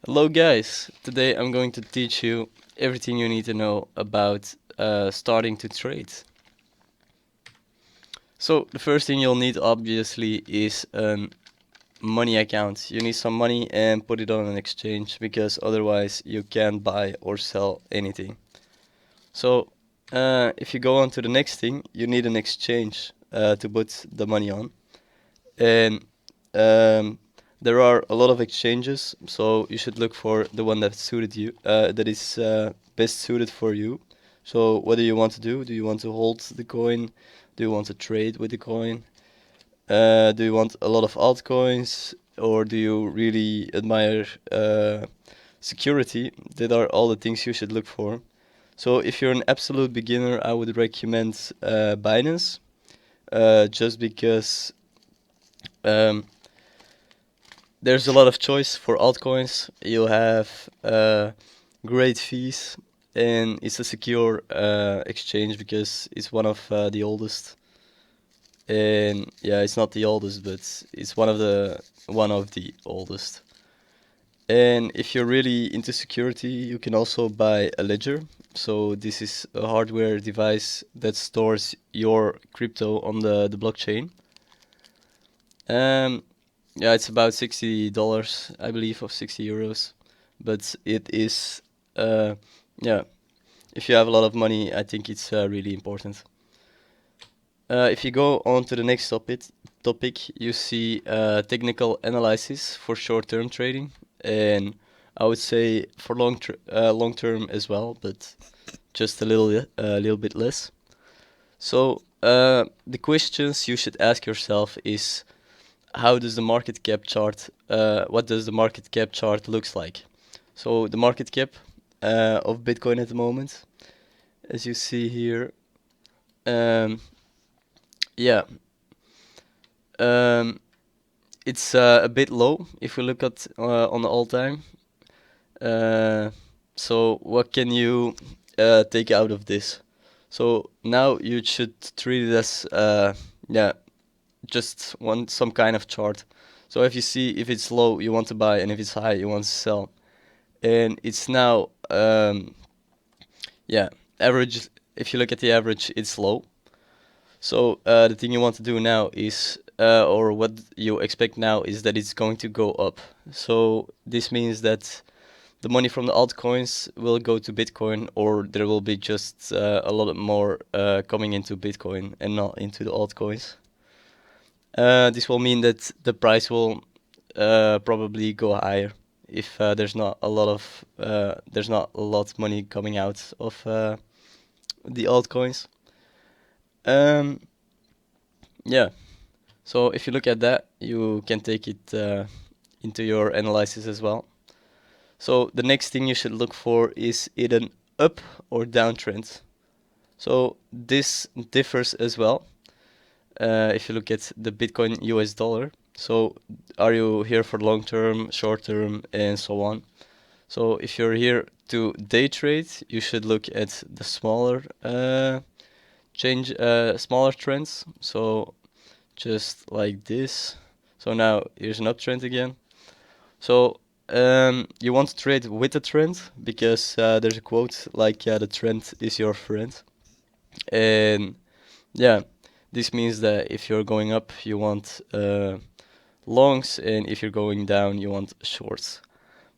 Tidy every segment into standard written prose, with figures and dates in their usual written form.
Hello guys, today I'm going to teach you everything you need to know about starting to trade. So the first thing you'll need obviously is a money account. You need some money and put it on an exchange because otherwise you can't buy or sell anything. So if you go on to the next thing, you need an exchange to put the money on. And um, there are a lot of exchanges, so you should look for the one that suited you, that is best suited for you. So what do you want to do? Do you want to hold the coin? Do you want to trade with the coin? Do you want a lot of altcoins, or do you really admire security? That are all the things you should look for. So if you're an absolute beginner, I would recommend Binance, just because um, there's a lot of choice for altcoins. You have great fees, and it's a secure exchange because it's one of the oldest. And yeah, it's not the oldest, but it's one of the oldest. And if you're really into security, you can also buy a ledger. So this is a hardware device that stores your crypto on the blockchain. Um, yeah, it's about $60, I believe, or €60. But it is, uh, yeah, if you have a lot of money, I think it's really important. If you go on to the next topic, you see technical analysis for short-term trading, and I would say for long-term as well, but just a little bit less. So the questions you should ask yourself is, how does the market cap chart? What does the market cap chart looks like? So the market cap of Bitcoin at the moment, as you see here, um, yeah, um, it's a bit low if we look at on the all time. Uh, so what can you take out of this? So now you should treat it as yeah, just want some kind of chart. So if you see if it's low, you want to buy, and if it's high, you want to sell. And it's now yeah, average. If you look at the average, it's low. So the thing you want to do now is, or what you expect now is that it's going to go up. So this means that the money from the altcoins will go to Bitcoin, or there will be just a lot more coming into Bitcoin and not into the altcoins. This will mean that the price will probably go higher if there's not a lot money coming out of the altcoins. Um, yeah. So if you look at that, you can take it into your analysis as well. So the next thing you should look for is it an up or downtrend. So this differs as well. If you look at the Bitcoin US dollar, so are you here for long term, short term, and so on? So if you're here to day trade, you should look at the smaller trends. So just like this. So now here's an uptrend again. So you want to trade with the trend because there's a quote like, the trend is your friend. And yeah, this means that if you're going up, you want longs, and if you're going down, you want shorts.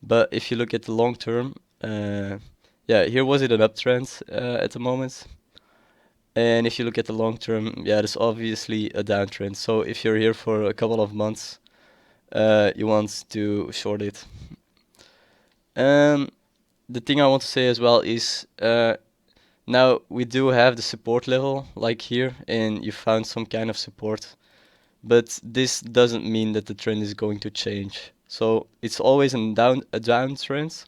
But if you look at the long term, yeah, here was it an uptrend at the moment. And if you look at the long term, yeah, there's obviously a downtrend. So if you're here for a couple of months, you want to short it. Um, the thing I want to say as well is, now we do have the support level like here, and you found some kind of support, but this doesn't mean that the trend is going to change. So it's always a downtrend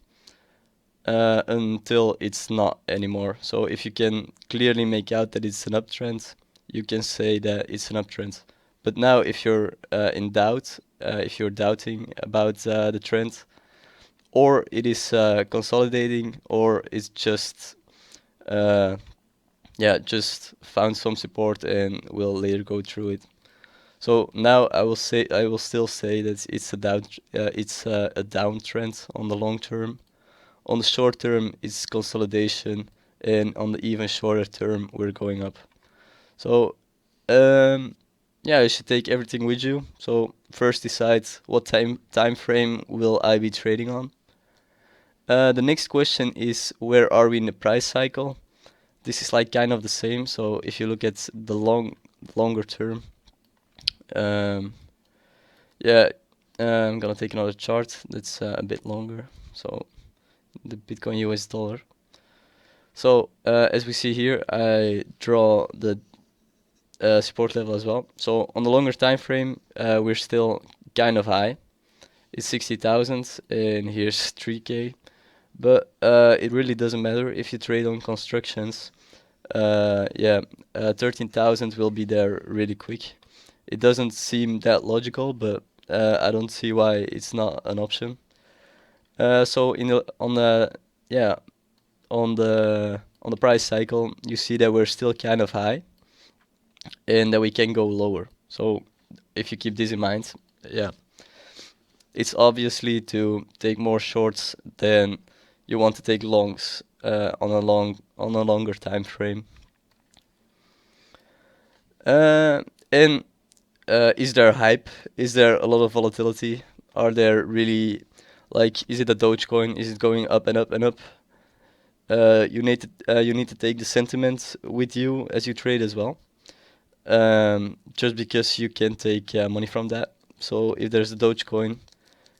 until it's not anymore. So if you can clearly make out that it's an uptrend, you can say that it's an uptrend. But now if you're in doubt, if you're doubting about the trend, or it is consolidating, or it's just yeah, just found some support and will later go through it. So now I will still say that it's a downtrend on the long term. On the short term, it's consolidation, and on the even shorter term, we're going up. So um, yeah, you should take everything with you. So first decide what time frame will I be trading on. The next question is where are we in the price cycle? This is like kind of the same. So if you look at the longer term, um, yeah, I'm gonna take another chart that's a bit longer. So the Bitcoin US dollar. So as we see here, I draw the support level as well. So on the longer time frame, we're still kind of high. It's 60,000 and here's 3K. But it really doesn't matter if you trade on constructions. Yeah, 13,000 will be there really quick. It doesn't seem that logical, but I don't see why it's not an option. So in the on the yeah on the price cycle, you see that we're still kind of high and that we can go lower. So if you keep this in mind, yeah, it's obviously to take more shorts than you want to take longs on a longer time frame. And is there hype? Is there a lot of volatility? Are there really like is it a Dogecoin? Is it going up and up and up? You need to take the sentiment with you as you trade as well. Just because you can take money from that. So if there's a Dogecoin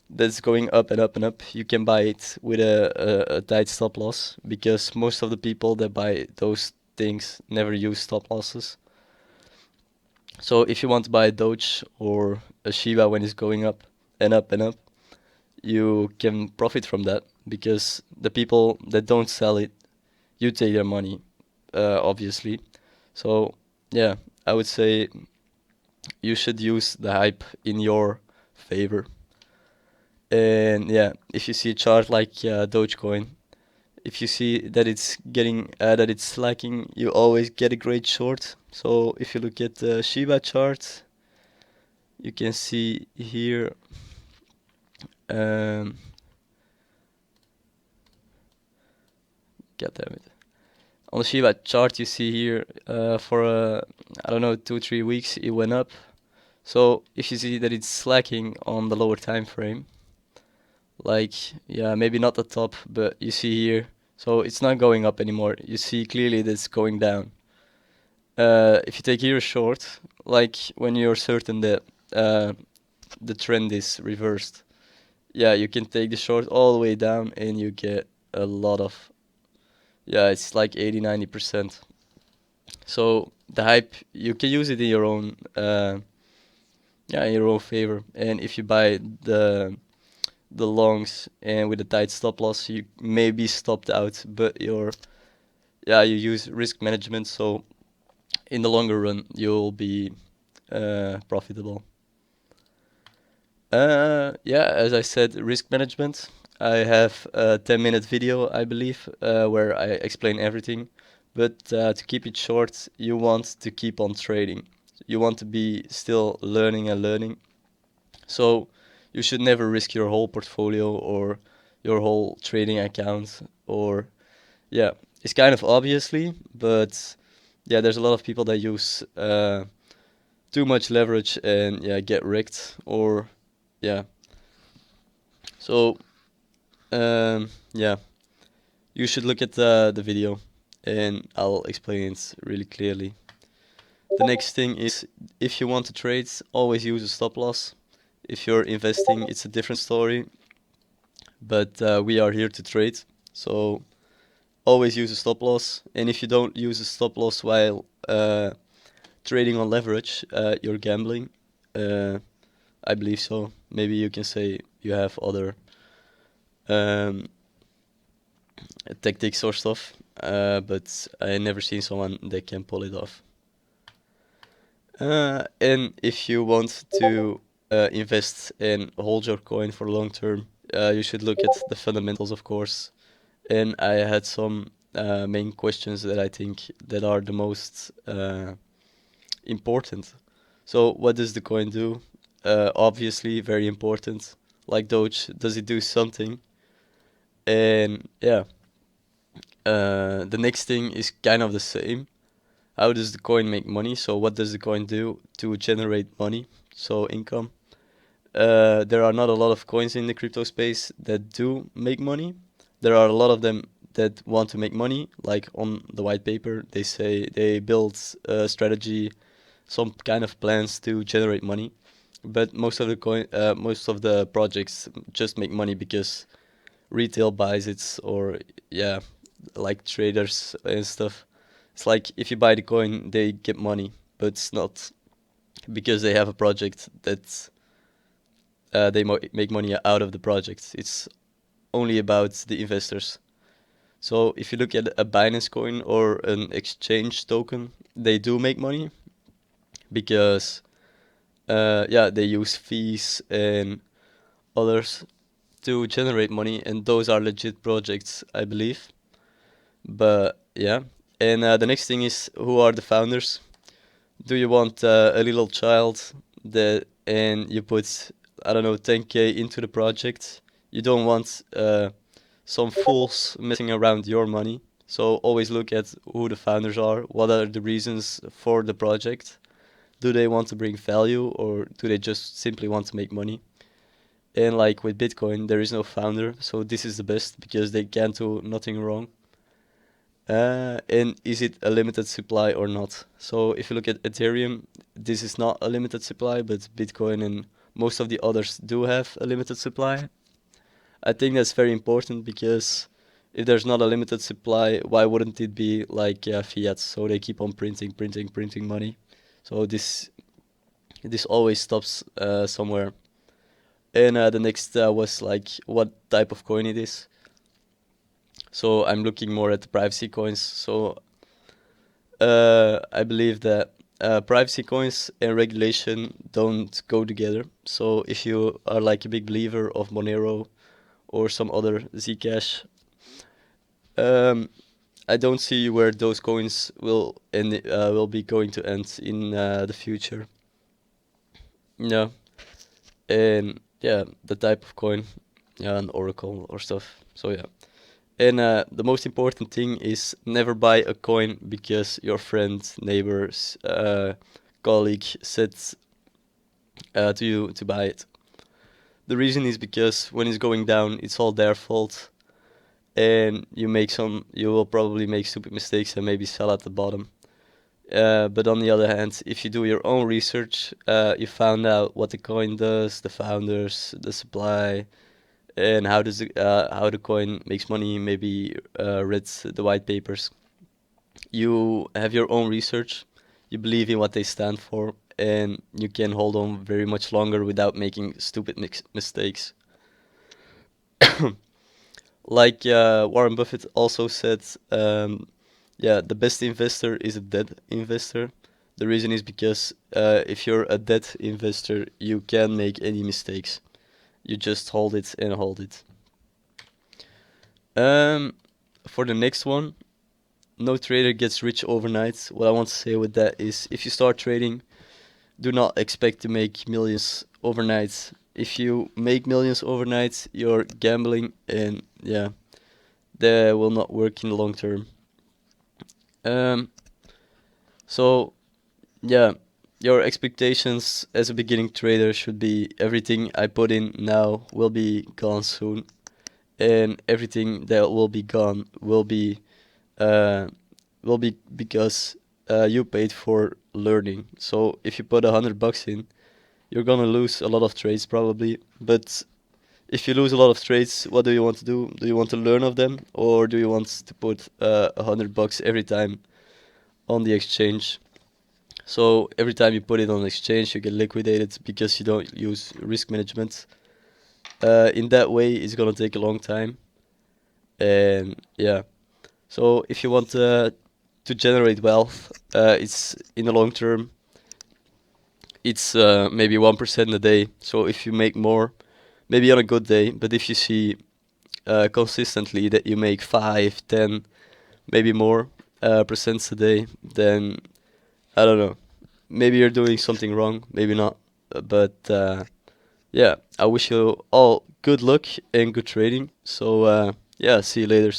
that's going up and up and up, you can buy it with a tight stop loss because most of the people that buy those things never use stop losses. So if you want to buy a Doge or a Shiba when it's going up and up and up, you can profit from that because the people that don't sell it, you take their money, obviously. So yeah, I would say you should use the hype in your favor. And yeah, if you see a chart like Dogecoin, if you see that it's getting that it's slacking, you always get a great short. So if you look at the Shiba chart, you can see here. Um, God damn it! On the Shiba chart, you see here for I don't know 2 3 weeks it went up. So if you see that it's slacking on the lower time frame, like yeah maybe not the top, but you see here, so it's not going up anymore. You see clearly that it's going down. If you take here a short, like when you're certain that uh, the trend is reversed, yeah, you can take the short all the way down and you get a lot of, yeah, it's like 80 90%. So the hype, you can use it in your own, yeah, in your own favor. And if you buy the longs and with a tight stop loss, you may be stopped out, but yeah, you use risk management, so in the longer run you'll be profitable. Yeah, as I said, risk management. I have a 10-minute video, I believe, where I explain everything. But to keep it short, you want to keep on trading. You want to be still learning and learning. So you should never risk your whole portfolio or your whole trading account. Or yeah, it's kind of obviously, but yeah, there's a lot of people that use too much leverage and yeah get wrecked. Or yeah, so yeah, you should look at the video and I'll explain it really clearly. The next thing is if you want to trade, always use a stop loss. If you're investing, it's a different story, but we are here to trade, so always use a stop loss. And if you don't use a stop loss while trading on leverage, you're gambling. Uh, I believe so. Maybe you can say you have other um, tactics or stuff, but I never seen someone that can pull it off. And if you want to invest and hold your coin for long term, you should look at the fundamentals, of course. And I had some main questions that I think that are the most important. So what does the coin do? Obviously, very important. Like Doge, does it do something? And yeah, the next thing is kind of the same. How does the coin make money? So what does the coin do to generate money? So income. There are not a lot of coins in the crypto space that do make money. There are a lot of them that want to make money. Like on the white paper, they say they build a strategy, some kind of plans to generate money. But most of the projects just make money because retail buys it, or yeah, like traders and stuff. It's like if you buy the coin, they get money, but it's not because they have a project that make money out of the project. It's only about the investors. So if you look at a Binance coin or an exchange token, they do make money because yeah, they use fees and others to generate money, and those are legit projects, I believe. But yeah, and the next thing is, who are the founders? Do you want a little child that and you put, I don't know, 10K into the project? You don't want some fools messing around your money. So always look at who the founders are. What are the reasons for the project? Do they want to bring value, or do they just simply want to make money? And like with Bitcoin, there is no founder, so this is the best because they can't do nothing wrong. And is it a limited supply or not? So if you look at Ethereum, this is not a limited supply, but Bitcoin and most of the others do have a limited supply. I think that's very important because if there's not a limited supply, why wouldn't it be like fiat? So they keep on printing money. So this always stops somewhere. And the next was like what type of coin it is. So I'm looking more at the privacy coins. So I believe that privacy coins and regulation don't go together. So if you are like a big believer of Monero or some other Zcash, um, I don't see where those coins will be going to end in the future. Yeah, and yeah, the type of coin, yeah, an oracle or stuff. So yeah. And the most important thing is never buy a coin because your friend, neighbors, colleague said to you to buy it. The reason is because when it's going down, it's all their fault, and you will probably make stupid mistakes and maybe sell at the bottom. But on the other hand, if you do your own research, you found out what the coin does, the founders, the supply, and how the coin makes money. Maybe read the white papers. You have your own research. You believe in what they stand for, and you can hold on very much longer without making stupid mistakes. Like Warren Buffett also said, yeah, the best investor is a dead investor. The reason is because if you're a dead investor, you can't make any mistakes. You just hold it and hold it. Um, for the next one, no trader gets rich overnight. What I want to say with that is, if you start trading, do not expect to make millions overnight. If you make millions overnight, you're gambling, and yeah, that will not work in the long term. Um, so yeah, your expectations as a beginning trader should be everything I put in now will be gone soon, and everything that will be gone uh, will be because you paid for learning. So if you put $100 in, you're gonna lose a lot of trades probably. But if you lose a lot of trades, what do you want to do? Do you want to learn of them, or do you want to put $100 every time on the exchange? So every time you put it on exchange, you get liquidated because you don't use risk management. In that way, it's gonna take a long time, and yeah. So if you want to generate wealth, it's in the long term. It's maybe 1% a day. So if you make more, maybe on a good day, but if you see consistently that you make 5, 10, maybe more percents a day, then I don't know. maybe you're doing something wrong, maybe not. But yeah, I wish you all good luck and good trading. So yeah, see you later.